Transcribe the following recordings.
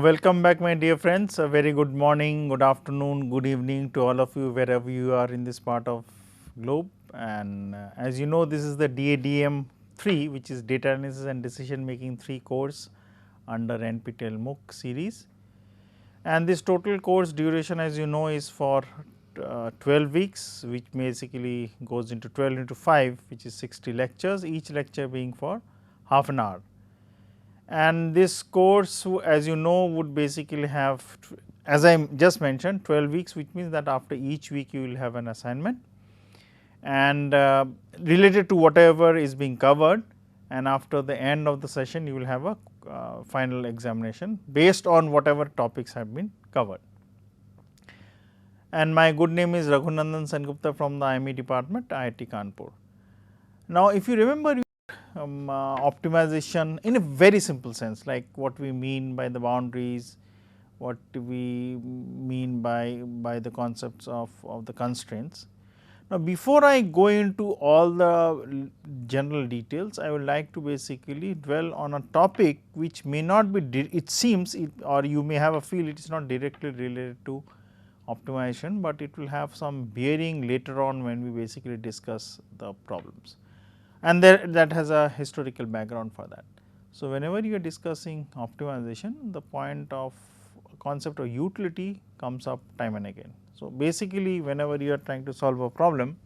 Welcome back my dear friends. A very good morning, good afternoon, good evening to all of you wherever you are in this part of globe. And as you know, this is the DADM 3, which is Data Analysis and Decision Making 3 course under NPTEL MOOC series. And this total course duration, as you know, is for 12 weeks, which basically goes into 12 into 5, which is 60 lectures, each lecture being for half an hour. And this course, as you know, would basically have, as I just mentioned, 12 weeks, which means that after each week you will have an assignment and related to whatever is being covered, and after the end of the session you will have a final examination based on whatever topics have been covered. And my good name is Raghunandan Sengupta from the IME department, IIT Kanpur. Now, if you remember optimization in a very simple sense, like what we mean by the boundaries, what we mean by the concepts of the constraints. Now, before I go into all the general details, I would like to basically dwell on a topic which may not be, it seems or you may have a feel it is not directly related to optimization, but it will have some bearing later on when we basically discuss the problems, and that has a historical background for that. So, whenever you are discussing optimization, the point of concept of utility comes up time and again. So, basically whenever you are trying to solve a problem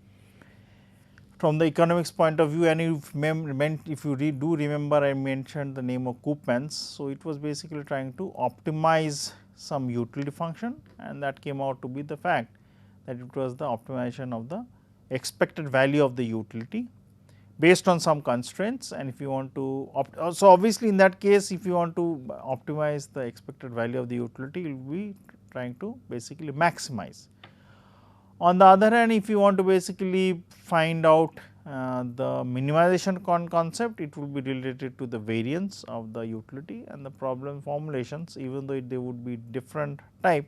from the economics point of view, and if you do remember, I mentioned the name of Koopmans. So, it was basically trying to optimize some utility function, and that came out to be the fact that it was the optimization of the expected value of the utility based on some constraints. And if you want to so obviously in that case, if you want to optimize the expected value of the utility, you will be trying to basically maximize. On the other hand, if you want to basically find out the minimization concept, it will be related to the variance of the utility, and the problem formulations, even though they would be different type,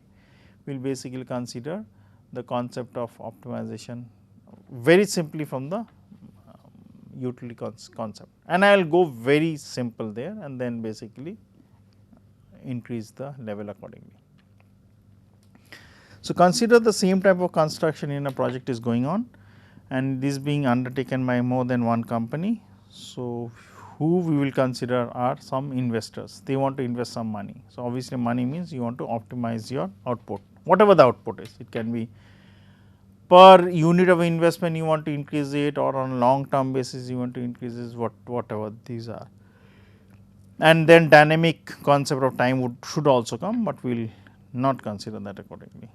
will basically consider the concept of optimization very simply from the utility concept, and I will go very simple there and then basically increase the level accordingly. So, consider the same type of construction in a project is going on, and this being undertaken by more than one company. So, who we will consider are some investors, they want to invest some money. So, obviously money means you want to optimize your output, whatever the output is. It can be per unit of investment you want to increase it, or on a long term basis you want to increase it, whatever these are. And then dynamic concept of time should also come, but we will not consider that accordingly.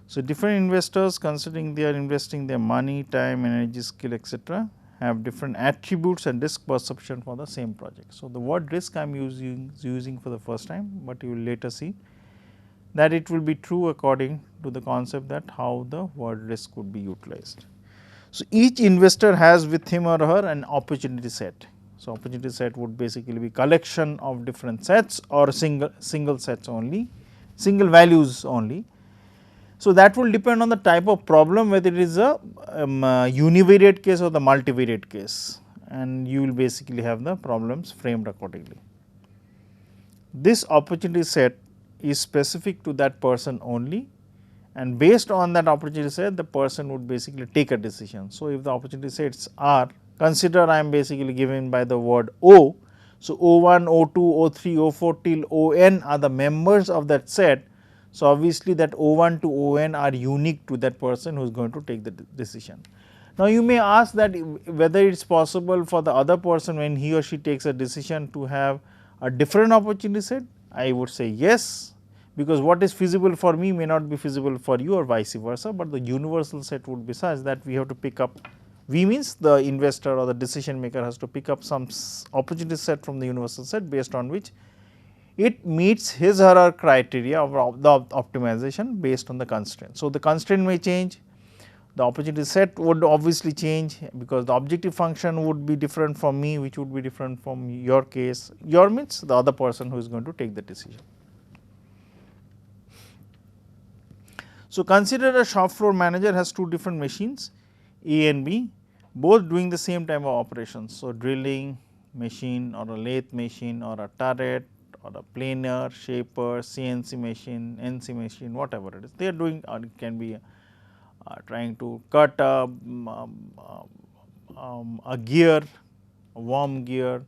So, different investors, considering they are investing their money, time, energy, skill, etc., have different attributes and risk perception for the same project. So, the word risk I am using for the first time, but you will later see that it will be true according to the concept that how the word risk would be utilized. So, each investor has with him or her an opportunity set. So, opportunity set would basically be collection of different sets or single sets only, single values only. So, that will depend on the type of problem, whether it is a univariate case or the multivariate case, and you will basically have the problems framed accordingly. This opportunity set is specific to that person only, and based on that opportunity set, the person would basically take a decision. So, if the opportunity sets are, consider I am basically given by the word O. So, O1, O2, O3, O4 till On are the members of that set. So, obviously that O1 to On are unique to that person who is going to take the decision. Now, you may ask that whether it is possible for the other person, when he or she takes a decision, to have a different opportunity set. I would say yes, because what is feasible for me may not be feasible for you, or vice versa, but the universal set would be such that we have to pick up, we means the investor or the decision maker has to pick up some opportunity set from the universal set, based on which it meets his or her criteria of the optimization based on the constraint. So, the constraint may change, the opportunity set would obviously change, because the objective function would be different from me, which would be different from your case. Your means the other person who is going to take the decision. So, consider a shop floor manager has two different machines A and B, both doing the same type of operations. So, drilling machine or a lathe machine or a turret or a planer, shaper, CNC machine, NC machine, whatever it is. They are doing, or it can be trying to cut a gear, a worm gear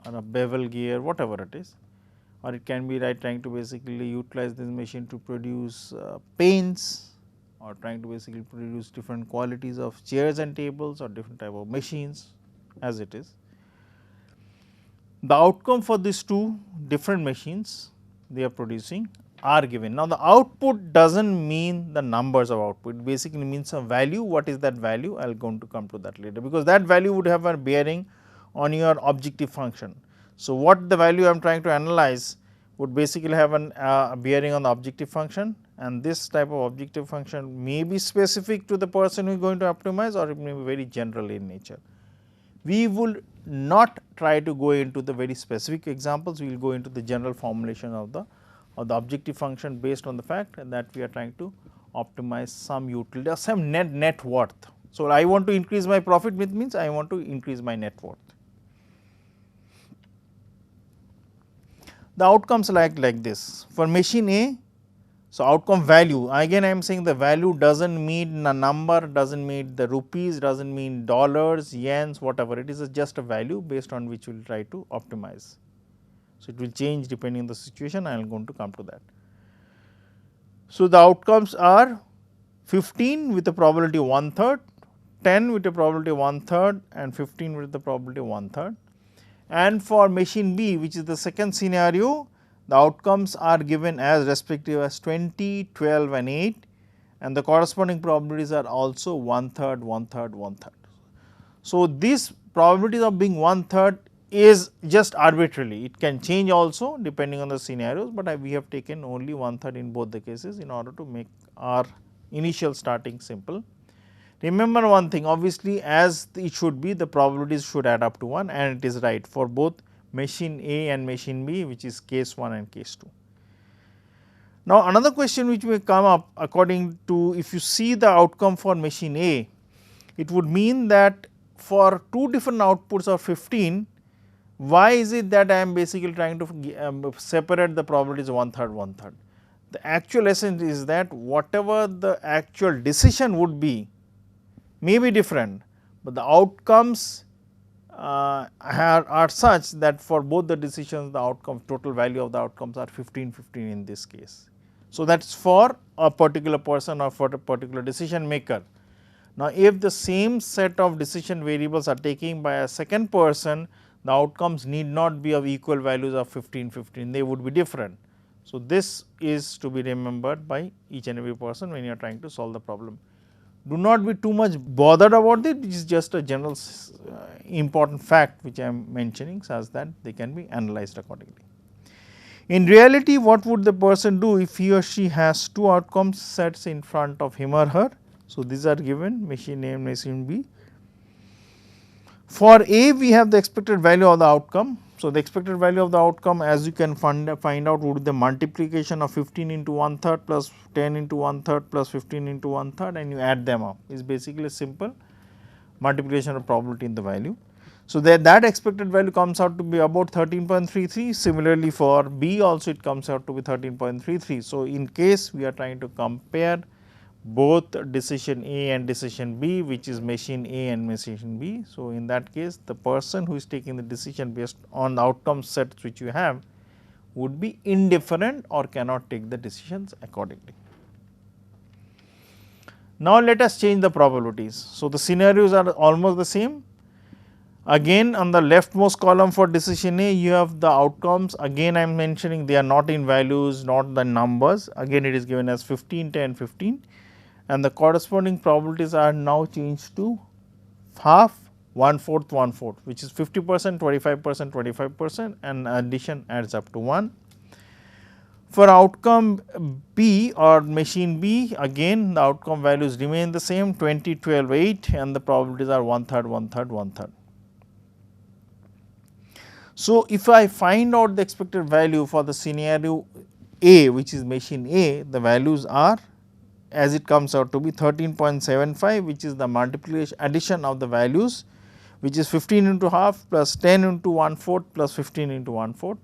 or a bevel gear, whatever it is, or it can be trying to basically utilize this machine to produce paints, or trying to basically produce different qualities of chairs and tables or different type of machines as it is. The outcome for these two different machines they are producing are given. Now, the output does not mean the numbers of output, it basically means a value. What is that value? I will going to come to that later, because that value would have a bearing on your objective function. So, what the value I am trying to analyze would basically have a bearing on the objective function, and this type of objective function may be specific to the person who is going to optimize, or it may be very general in nature. We will not try to go into the very specific examples, we will go into the general formulation of the objective function based on the fact that we are trying to optimize some utility or some net worth. So, I want to increase my profit, which means I want to increase my net worth. The outcomes like this for machine A. So, outcome value, again I am saying the value does not mean a number, does not mean the rupees, does not mean dollars, yens, whatever it is just a value based on which we will try to optimize. So, it will change depending on the situation, I am going to come to that. So, the outcomes are 15 with the probability 1/3, 10 with the probability 1/3 and 15 with the probability 1/3. And for machine B, which is the second scenario, the outcomes are given as respective as 20, 12 and 8, and the corresponding probabilities are also 1/3, 1/3, 1/3. So, these probabilities of being 1/3 is just arbitrarily, it can change also depending on the scenarios, but we have taken only 1/3 in both the cases in order to make our initial starting simple. Remember one thing, obviously as it should be, the probabilities should add up to 1, and it is right for both machine A and machine B, which is case 1 and case 2. Now, another question which may come up, according to, if you see the outcome for machine A, it would mean that for two different outputs of 15, why is it that I am basically trying to separate the probabilities 1/3, 1/3. The actual essence is that whatever the actual decision would be may be different, but the outcomes are such that for both the decisions the outcome total value of the outcomes are 15, 15 in this case. So, that is for a particular person or for a particular decision maker. Now, if the same set of decision variables are taken by a second person, the outcomes need not be of equal values of 15, 15, they would be different. So, this is to be remembered by each and every person when you are trying to solve the problem. Do not be too much bothered about it, which is just a general important fact which I am mentioning, such that they can be analyzed accordingly. In reality, what would the person do if he or she has two outcome sets in front of him or her? So, these are given machine A and machine B. For A, we have the expected value of the outcome. So, the expected value of the outcome, as you can find out, would be the multiplication of 15 into 1/3 plus 10 into 1/3 plus 15 into 1/3, and you add them up. It is basically a simple multiplication of probability in the value. So, that expected value comes out to be about 13.33. Similarly, for B also it comes out to be 13.33. So, in case we are trying to compare both decision A and decision B, which is machine A and machine B. So, in that case the person who is taking the decision based on the outcome sets which you have would be indifferent or cannot take the decisions accordingly. Now, let us change the probabilities. So, the scenarios are almost the same. Again, on the leftmost column for decision A, you have the outcomes. Again, I am mentioning they are not in values, not the numbers. Again, it is given as 15, 10, 15, and the corresponding probabilities are now changed to half, 1/4, 1/4, which is 50%, 25%, 25%, and addition adds up to 1. For outcome B or machine B, again the outcome values remain the same, 20, 12, 8, and the probabilities are 1/3, 1/3, 1/3. So, if I find out the expected value for the scenario A, which is machine A, the values are, as it comes out to be 13.75, which is the multiplication addition of the values, which is 15 into half plus 10 into 1/4 plus 15 into 1/4.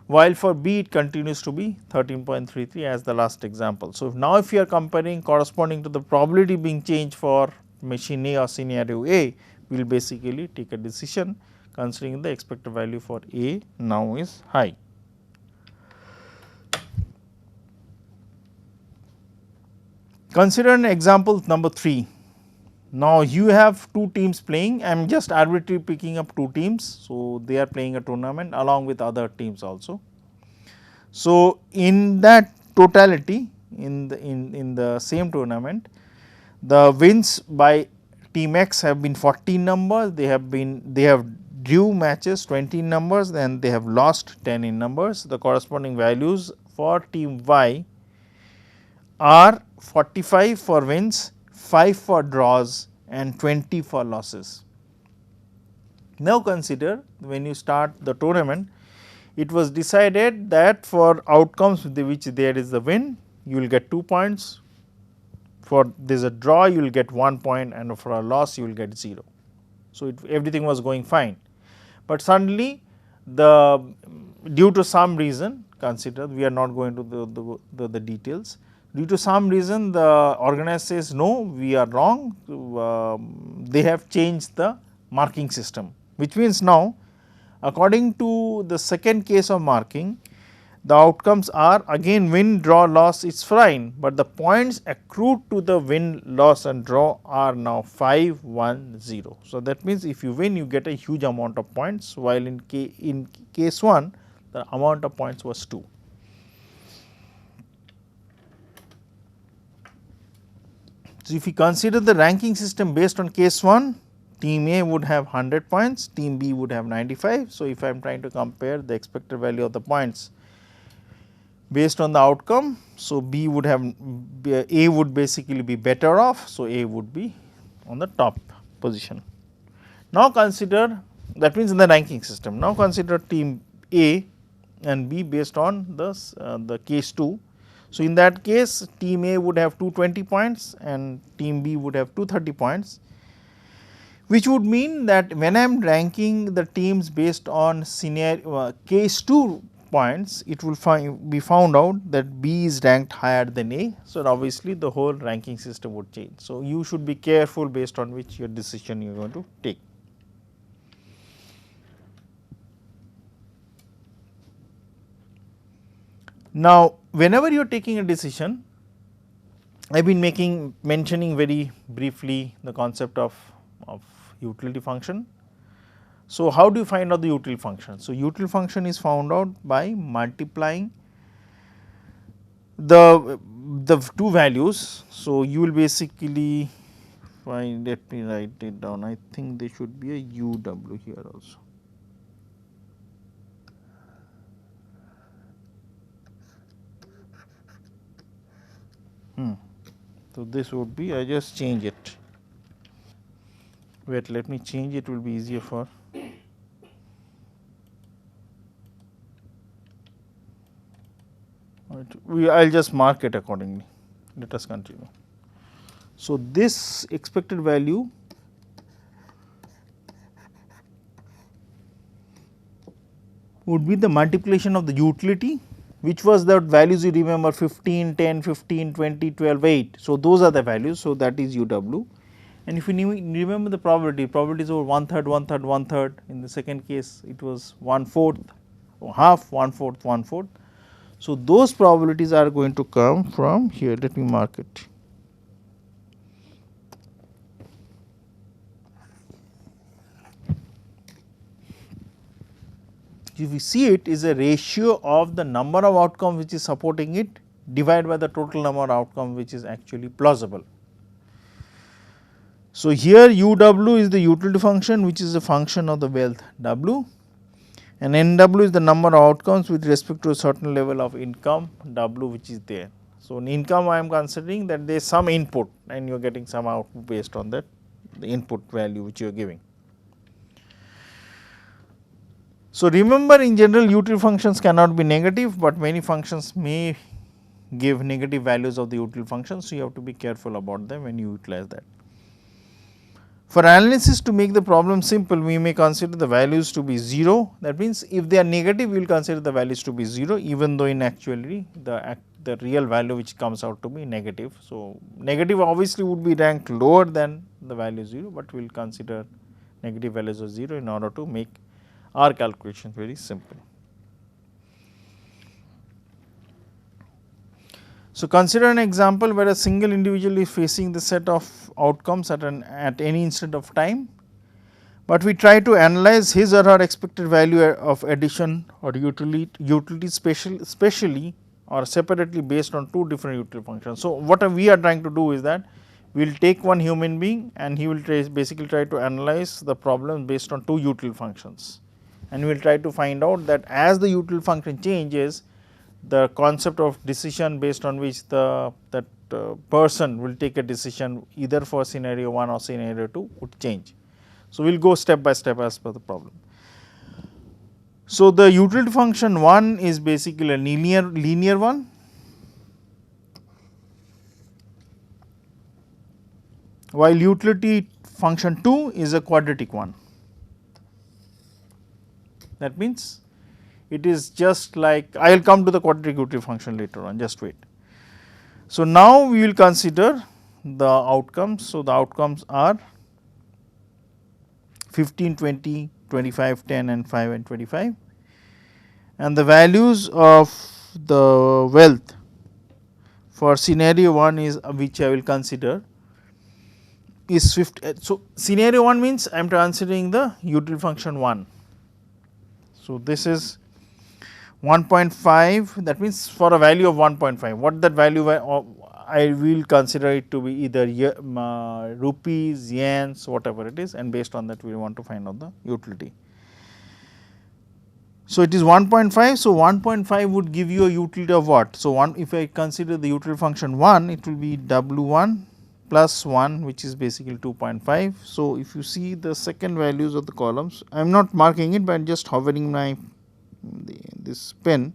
while for B it continues to be 13.33 as the last example. So, now if you are comparing corresponding to the probability being changed for machine A or scenario A, we will basically take a decision considering the expected value for A now is high. Consider an example number 3. Now, you have two teams playing, I am just arbitrarily picking up two teams. So, they are playing a tournament along with other teams also. So, in that totality in the same tournament, the wins by team X have been 14 numbers, they have drew matches 20 numbers and they have lost 10 in numbers. The corresponding values for team Y are 45 for wins, 5 for draws and 20 for losses. Now, consider when you start the tournament, it was decided that for outcomes which there is a win, you will get 2 points, for there is a draw you will get 1 point and for a loss you will get 0. So, everything was going fine, but suddenly due to some reason, consider we are not going to the details, due to some reason the organizer says no, we are wrong, they have changed the marking system, which means now according to the second case of marking, the outcomes are again win, draw, loss is fine, but the points accrued to the win, loss and draw are now 5, 1, 0. So, that means if you win you get a huge amount of points, while in case 1 the amount of points was 2. So, if you consider the ranking system based on case 1, team A would have 100 points, team B would have 95. So, if I am trying to compare the expected value of the points based on the outcome, so B would have A would basically be better off. So, A would be on the top position. Now, consider that means in the ranking system. Now, consider team A and B based on the case 2. So, in that case team A would have 220 points and team B would have 230 points, which would mean that when I am ranking the teams based on scenario case 2 points, it will be found out that B is ranked higher than A. So, obviously, the whole ranking system would change. So, you should be careful based on which your decision you are going to take. Now, whenever you are taking a decision, I have been mentioning very briefly the concept of utility function. So, how do you find out the utility function? So, utility function is found out by multiplying the two values. So, you will basically find, let me write it down, I think there should be a UW here also. So, this would be, I just change it. Wait, let me change it, will be easier for. I will just mark it accordingly. Let us continue. So, this expected value would be the multiplication of the utility, which was the values you remember 15, 10, 15, 20, 12, 8. So, those are the values. So, that is UW. And if you remember the probability is over 1/3, 1/3, 1/3. In the second case, it was 1/4, half, 1/4, 1/4. So, those probabilities are going to come from here. Let me mark it. If you see, it is a ratio of the number of outcomes which is supporting it divided by the total number of outcomes which is actually plausible. So, here UW is the utility function, which is a function of the wealth W, and NW is the number of outcomes with respect to a certain level of income W which is there. So, in income I am considering that there is some input and you are getting some output based on that, the input value which you are giving. So, remember in general utility functions cannot be negative, but many functions may give negative values of the utility function. So, you have to be careful about them when you utilize that. For analysis to make the problem simple, we may consider the values to be 0. That means, if they are negative, we will consider the values to be 0, even though in actuality the real value which comes out to be negative. So, negative obviously would be ranked lower than the value 0, but we will consider negative values of 0 in order to make our calculation very simple. So, consider an example where a single individual is facing the set of outcomes at any instant of time, but we try to analyze his or her expected value of addition or utility specially or separately based on two different utility functions. So, what we are trying to do is that we will take one human being and he will basically try to analyze the problem based on two utility functions, and we will try to find out that as the utility function changes, the concept of decision based on which that person will take a decision either for scenario 1 or scenario 2 would change. So, we will go step by step as per the problem. So, the utility function 1 is basically a linear one, while utility function 2 is a quadratic one. That means, it is just like, I will come to the quadratic utility function later on, just wait. So, now we will consider the outcomes. So, the outcomes are 15, 20, 25, 10 and 5 and 25, and the values of the wealth for scenario 1 is which I will consider is 50. So, scenario 1 means I am considering the utility function 1. So, this is 1.5, that means for a value of 1.5, what that value I will consider it to be either rupees, yens, whatever it is, and based on that we want to find out the utility. So, it is 1.5. So, 1.5 would give you a utility of what? So, if I consider the utility function 1, it will be W1 plus 1, which is basically 2.5. So, if you see the second values of the columns, I am not marking it, but I am just hovering my this pen.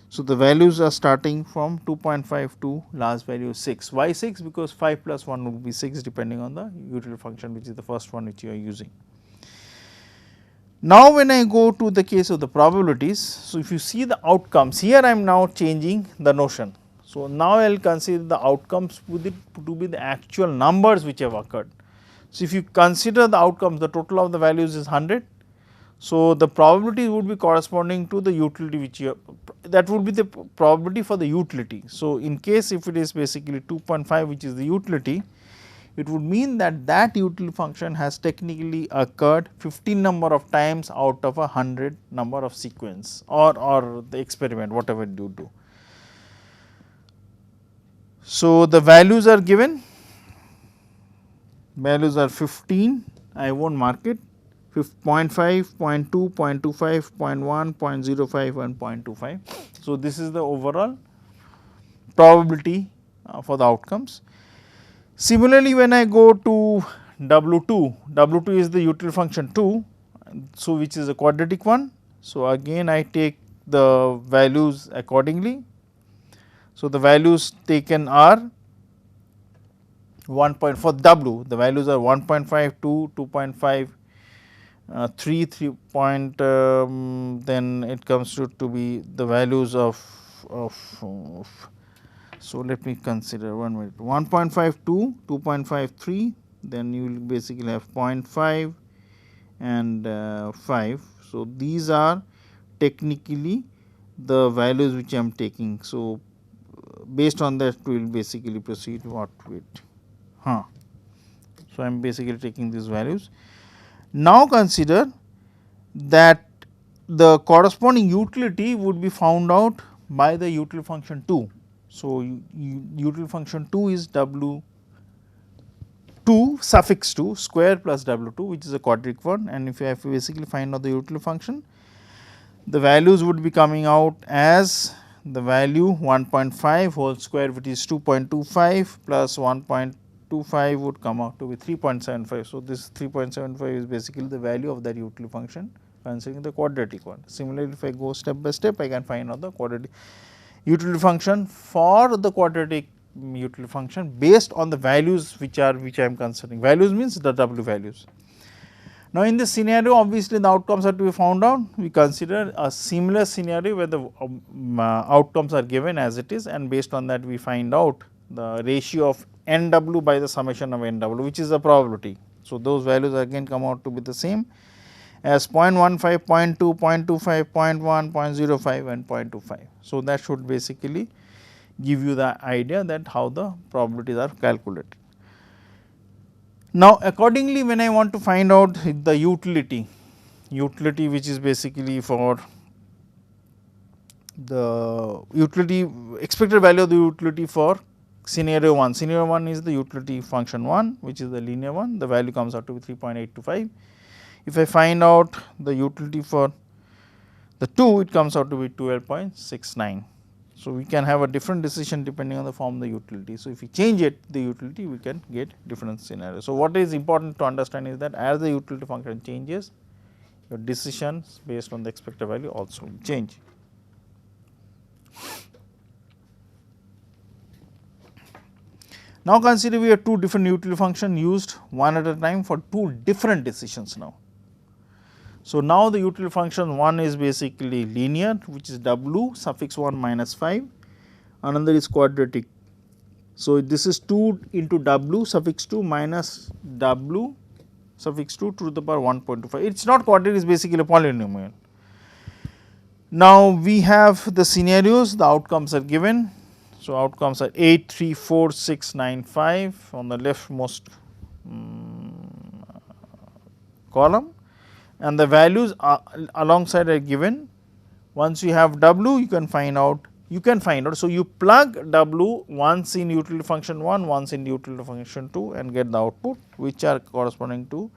So, the values are starting from 2.5 to last value 6. Why 6? Because 5 plus 1 would be 6 depending on the utility function, which is the first one which you are using. Now, when I go to the case of the probabilities, so if you see the outcomes, here I am now changing the notion. So, now I will consider the outcomes to be the actual numbers which have occurred. So, if you consider the outcomes, the total of the values is 100. So, the probability would be corresponding to the utility which you have, that would be the probability for the utility. So, in case if it is basically 2.5 which is the utility, it would mean that that utility function has technically occurred 15 number of times out of 100 number of sequence or the experiment whatever you do. So, the values are given, values are 15, I will not mark it, 0.5, 0.2, 0.25, 0.1, 0.05 and 0.25. So, this is the overall probability for the outcomes. Similarly, when I go to W2, W2 is the utility function 2, so which is a quadratic one. So, again I take the values accordingly. So, the values taken are 1 point for W, the values are 1.5, 2, 2.5, 3, 3 point, then it comes to be the values of so let me consider 1 minute, 1.52, 2.53, then you will basically have 0.5 and 5. So, these are technically the values which I am taking. So, based on that we will basically proceed what with. So, I am basically taking these values. Now, consider that the corresponding utility would be found out by the utility function 2. So, utility function 2 is W 2 suffix 2 square plus W 2, which is a quadratic one, and if you have to basically find out the utility function, the values would be coming out as the value 1.5 whole square, which is 2.25 plus 1.25 would come out to be 3.75. So, this 3.75 is basically the value of that utility function considering the quadratic one. Similarly, if I go step by step, I can find out the quadratic utility function for the quadratic utility function based on the values which I am considering. Values means the W values. Now, in this scenario obviously the outcomes are to be found out. We consider a similar scenario where the outcomes are given as it is, and based on that we find out the ratio of NW by the summation of NW, which is the probability. So, those values again come out to be the same as 0.15, 0.2, 0.25, 0.1, 0.05 and 0.25. So, that should basically give you the idea that how the probabilities are calculated. Now, accordingly when I want to find out the utility which is basically for the utility expected value of the utility for scenario 1. Scenario 1 is the utility function 1, which is the linear one, the value comes out to be 3.825. If I find out the utility for the 2, it comes out to be 12.69. So, we can have a different decision depending on the form of the utility. So, if we change it the utility, we can get different scenarios. So, what is important to understand is that as the utility function changes, your decisions based on the expected value also will change. Now, consider we have two different utility functions used one at a time for two different decisions now. So, now the utility function one is basically linear, which is W suffix 1 minus 5, another is quadratic. So, this is 2 into W suffix 2 minus W suffix 2 to the power 1.25. It is not quadratic, it is basically a polynomial. Now, we have the scenarios, the outcomes are given. So, outcomes are 8, 3, 4, 6, 9, 5 on the leftmost column, and the values alongside are given. Once you have W, you can find out. So, you plug W once in utility function 1, once in utility function 2 and get the output which are corresponding to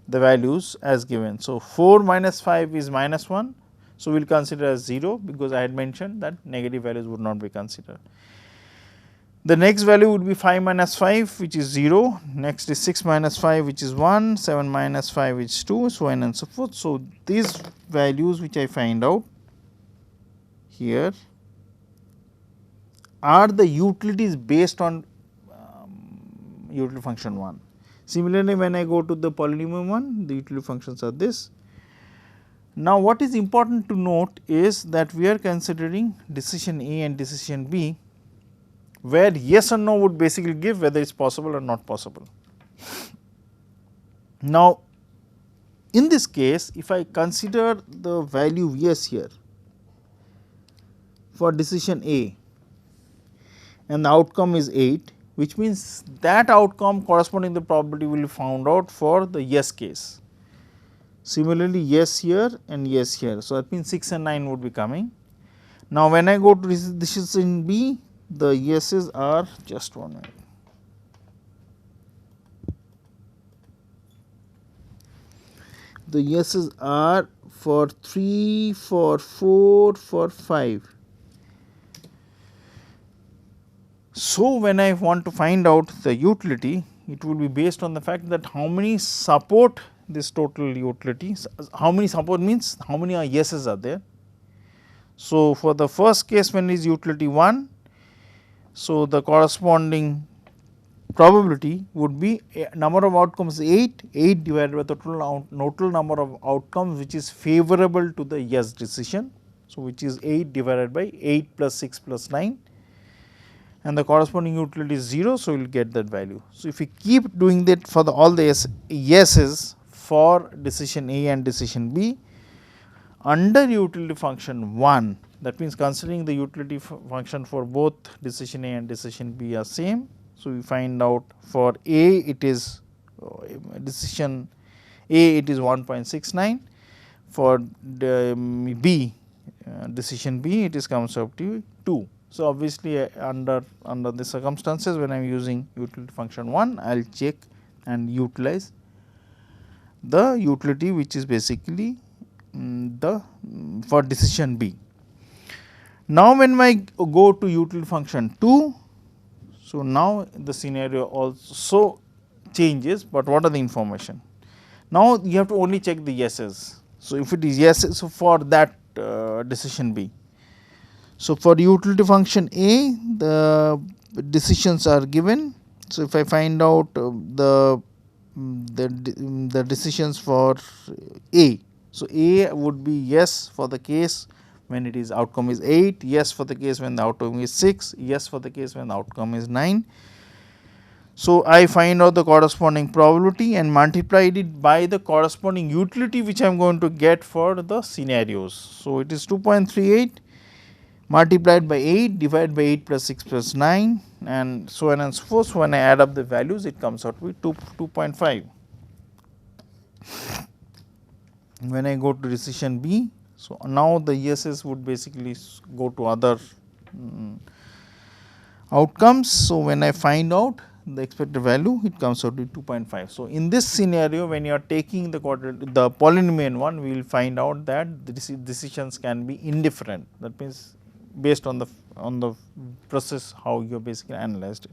the values as given. So, 4 minus 5 is minus 1. So, we will consider as 0 because I had mentioned that negative values would not be considered. The next value would be 5 minus 5, which is 0, next is 6 minus 5, which is 1, 7 minus 5, which is 2, so on and so forth. So, these values which I find out here are the utilities based on utility function 1. Similarly, when I go to the polynomial one, the utility functions are this. Now, what is important to note is that we are considering decision A and decision B, where yes or no would basically give whether it is possible or not possible. Now, in this case, if I consider the value yes here for decision A and the outcome is 8, which means that outcome corresponding to the probability will be found out for the yes case. Similarly, yes here and yes here. So, that means 6 and 9 would be coming. Now, when I go to decision B, the yeses are just 1 minute. The yeses are for 3, for 4, for 5. So, when I want to find out the utility, it will be based on the fact that how many support this total utility. How many support means how many yeses are there. So, for the first case when is utility 1, so the corresponding probability would be number of outcomes 8 divided by the total number of outcomes which is favorable to the yes decision. So, which is 8 divided by 8 plus 6 plus 9, and the corresponding utility is 0. So, we will get that value. So, if we keep doing that for all the yeses for decision A and decision B under utility function 1, that means considering the utility function for both decision A and decision B are same. So, we find out for A it is decision A it is 1.69, for B decision B it is comes up to 2. So, obviously, under the circumstances when I am using utility function 1, I will check and utilize the utility which is basically for decision B. Now, when I go to utility function 2, so now the scenario also changes, but what are the information? Now, you have to only check the yeses. So, if it is yes, so for that decision B. So, for utility function A, the decisions are given. So, if I find out the decisions for A. So, A would be yes for the case when it is outcome is 8, yes for the case when the outcome is 6, yes for the case when the outcome is 9. So, I find out the corresponding probability and multiplied it by the corresponding utility which I am going to get for the scenarios. So, it is 2.38 multiplied by 8 divided by 8 plus 6 plus 9 and so on and so forth. So, when I add up the values, it comes out to be 2.5. When I go to decision B, so now the yeses would basically go to other outcomes. So, when I find out the expected value, it comes out to 2.5. So, in this scenario, when you are taking the polynomial one, we will find out that the decisions can be indifferent. That means, based on the process how you basically analyzed it.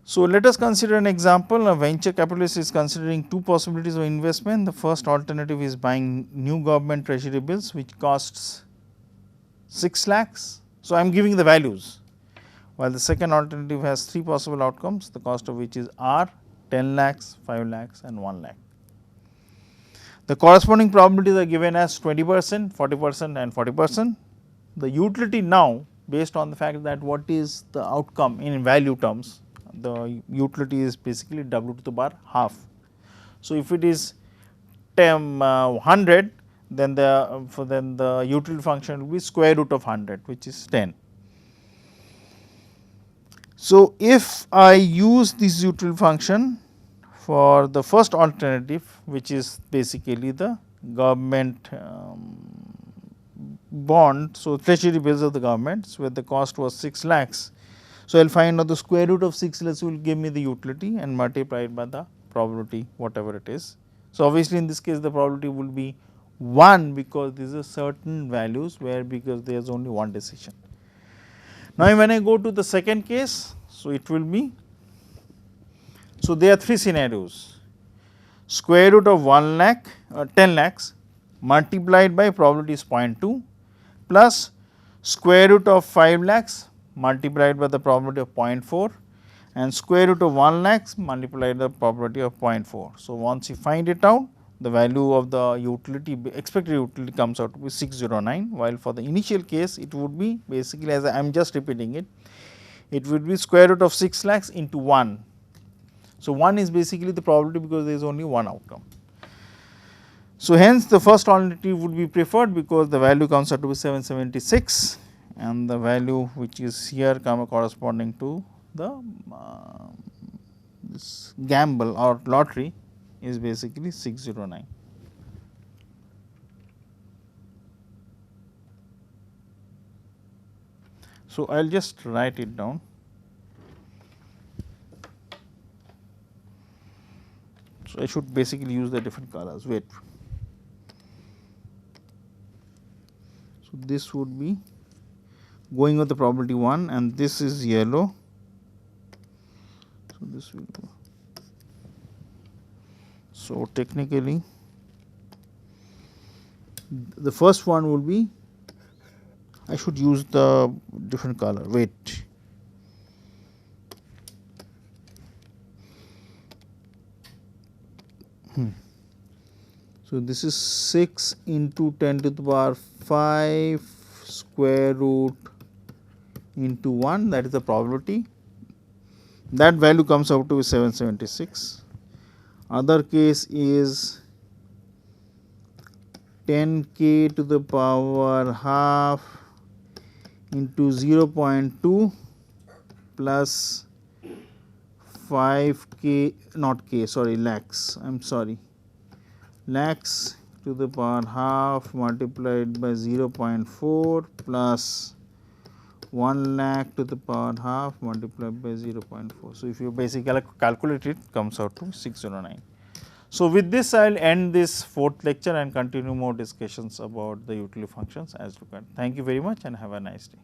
So, let us consider an example. A venture capitalist is considering two possibilities of investment. The first alternative is buying new government treasury bills which costs 6 lakhs. So, I am giving the values, while the second alternative has 3 possible outcomes, the cost of which is R, 10 lakhs, 5 lakhs and 1 lakh. The corresponding probabilities are given as 20%, 40% and 40%. The utility now, based on the fact that what is the outcome in value terms, the utility is basically w to the bar half. So, if it is 100, then the utility function will be square root of 100, which is 10. So, if I use this utility function for the first alternative, which is basically the government bond, so treasury bills of the governments where the cost was 6 lakhs. So, I will find out the square root of 6 lakhs will give me the utility and multiply it by the probability whatever it is. So, obviously, in this case the probability will be 1 because these are certain values where because there is only one decision. Now, when I go to the second case, so it will be, so there are 3 scenarios: square root of 1 lakh 10 lakhs multiplied by probability is 0.2 plus square root of 5 lakhs multiplied by the probability of 0.4 and square root of 1 lakhs multiplied by the probability of 0.4. So, once you find it out, the value of the utility expected utility comes out to be 609, while for the initial case it would be basically, as I am just repeating it, it would be square root of 6 lakhs into 1. So, 1 is basically the probability because there is only one outcome. So, hence the first alternative would be preferred because the value comes out to be 776 and the value which is here corresponding to the this gamble or lottery is basically 609. So, I will just write it down. So, I should basically use the different colors. Wait. So, this would be going with the probability 1 and this is yellow. So, this will go. So, technically the first one would be, I should use the different color. Wait. So, this is 6 into 10 to the power 5 square root into 1, that is the probability. That value comes out to 776. Other case is 10k to the power half into 0.2 plus 5k, not k, sorry, lakhs, I am sorry, lakhs to the power half multiplied by 0.4 plus 1 lakh to the power half multiplied by 0.4. So, if you basically calculate it, comes out to 609. So, with this I will end this 4th lecture and continue more discussions about the utility functions as required. Thank you very much and have a nice day.